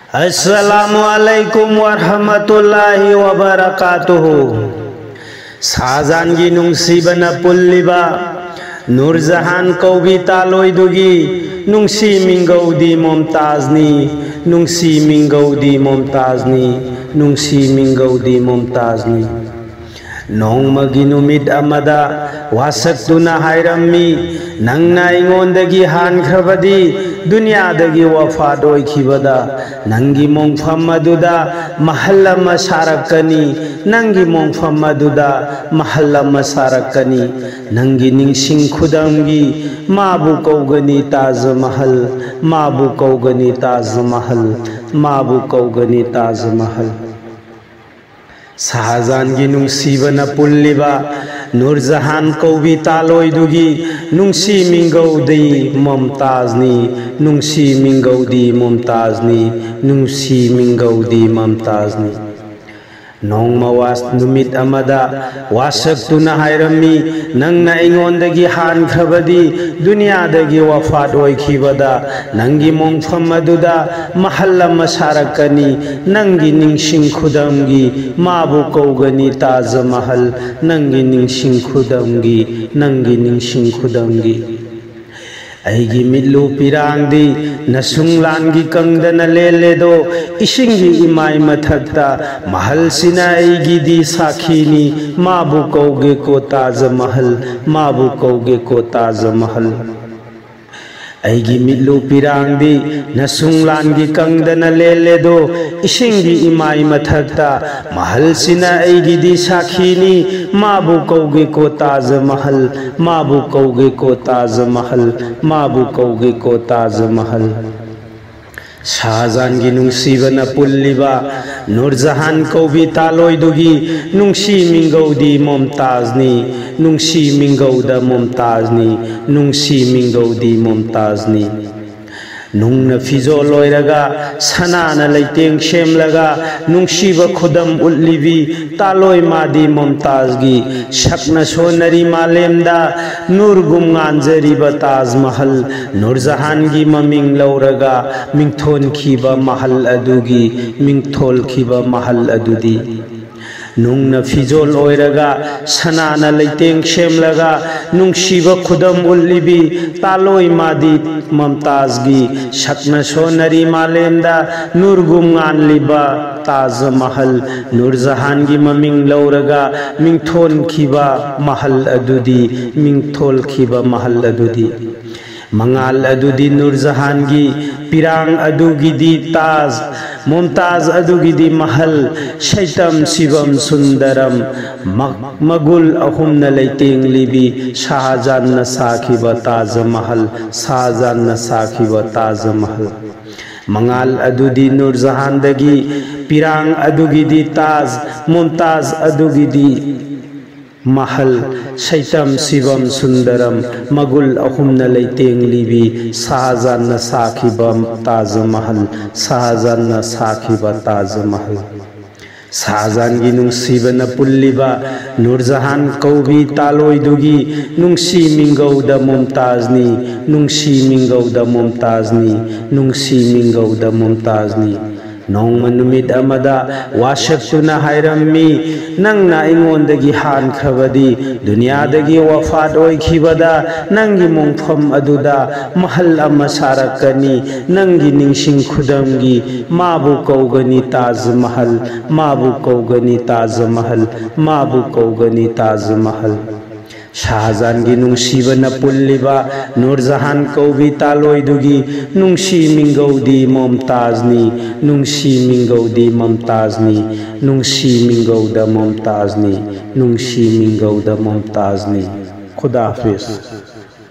अस्सलामुअलैकुम वरहमतुल्लाहि वबरकातुहु। साजानगी नुंसीबना पुल्लिबा नूरजहान कौबी तालोइदुगी नुंसी मिंगौदी मुमताजनी नुंसी मिंगौदी मुमताजनी नुंसी मिंगौदी मुमताजनी। नोंमगी नुमित अमदा वासक्तुना हायरम्मी नंगना इंगोंदगी हानख्रबदी दुनियादगी वफात ओइखिबदा नंगी मोंगफम अदुदा महल अमा सारक्कनी नंगी मोंगफम अदुदा महल अमा सारक्कनी। नंगी निंगसिंग खुदमगी माबु कौगनी ताज महल माबु कौगनी ताज महल माबु कौगनी ताज महल। शाहजहानगी नुंसीबना पुल्लिबा नूरजहान कौबी तालोइदुगी नुंसी मिंगौदी मुमताजनी नुंसी मिंगौदी मुमताजनी नुंसी मिंगौदी मुमताजनी। नोंगमावास नुमित अमदा वासक्तुना हायरम्मी नंगना इंगोंदगी हानख्रबदी दुनियादगी वफात ओइखिबदा नंगी मोंगफम अदुदा महल अमा सारक्कनी नंगी निंगसिंग खुदमगी माबु कौगनी ताज महल नंगी निंगसिंग खुदमगी नंगी निंगसिंग खुदमगी। ऐगी मिल्लू पिरांगदी नसुंगलानगी कंगदना लेलेदो इशिंगी इमाई मथक्ता महल सिना ऐगी दी साखीनी माबु कौगे को ताज महल माबु कौगे को ताज महल। ऐगी मिल्लू पिरांगदी नसुंगलानगी कंगदना लेलेदो इशिंगी इमाई मथक्ता महल सिना ऐगी दी साखीनी माबु कौगे को ताज महल माबु कौगे को ताज महल माबु कौगे को ताज महल। शाहजहानगी नुंसीबना पुल्लिबा नूरजहान कौबी तालोइदुगी नुंसी मिंगौदी मुमताजनी नुंसी मिंगौदा मुमताजनी नुंसी मिंगौदी मुमताजनी। नुंगना फिजोल लोइरगा सनाना लैतेंग सेमलगा नुंसीबा खुदम उल्लिबी तालोइ मादी मुमताजगी शकना सोनरी मालेमदा नूरगुम गांजरीबा ताज महल नूरजहानगी ममिंग लौरगा मिंगथोनखिबा महल अदुगी मिंगथोलखिबा महल अदुदी। नुंगना फिजोल ओइरगा सनाना लैतेंग सेमलगा नुंसीबा खुदम उल्लिबी तालोइ मादी मुमताजगी शकना सोनरी मालेमदा नूरगुम गानलिबा ताज महल नूरजहानगी ममिंग लौरगा मिंगथोनखिबा महल अदुदी मिंगथोलखिबा महल अदुदी। मंगाल अदुदी नूरजहानगी पिरांग अदुगिदी ताज मुमताज अदुगिदी महल शैतम शिवम सुंदरम मगुल अहुमना लैतेंग लिबी शाहजहान साखिबा ताज महल शाहजहान साखिबा ताज महल। मंगाल अदुदी नूरजहानदगी पिरांग अदुगिदी ताज मुमताज अदुगिदी महल शैतम शिवम सुंदरम मगुल अहुमना लैतेंग लिबी शाहजहान साखिबा ताज महल शाहजहान साखिबा ताज महल। शाहजहानगी नुंसीबना पुल्लिबा नूरजहान कौबी तालोइदुगी नुंसी मिंगौदा मुमताजनी नुंसी मिंगौदा मुमताजनी नुंसी मिंगौदा मुमताजनी। नोंगमा नुमित अमदा वासक्तुना हायरम्मी नंगना इंगोंदगी हानख्रबदी दुनियादगी वफात ओइखिबदा नंगी मोंगफम अदुदा महल अमा सारक्कनी नंगी निंगसिंग खुदमगी माबु कौगनी ताज महल माबु कौगनी ताज महल माबु कौगनी ताज महल। शाहजहानगी नुंसीबना पुल्लिबा नूरजहान कौबी तालोइदुगी नुंसी मिंगौदी मुमताजनी नुंसी मिंगौदी मुमताजनी नुंसी मिंगौदा मुमताजनी नुंसी मिंगौदा मुमताजनी। खुदा हाफिज।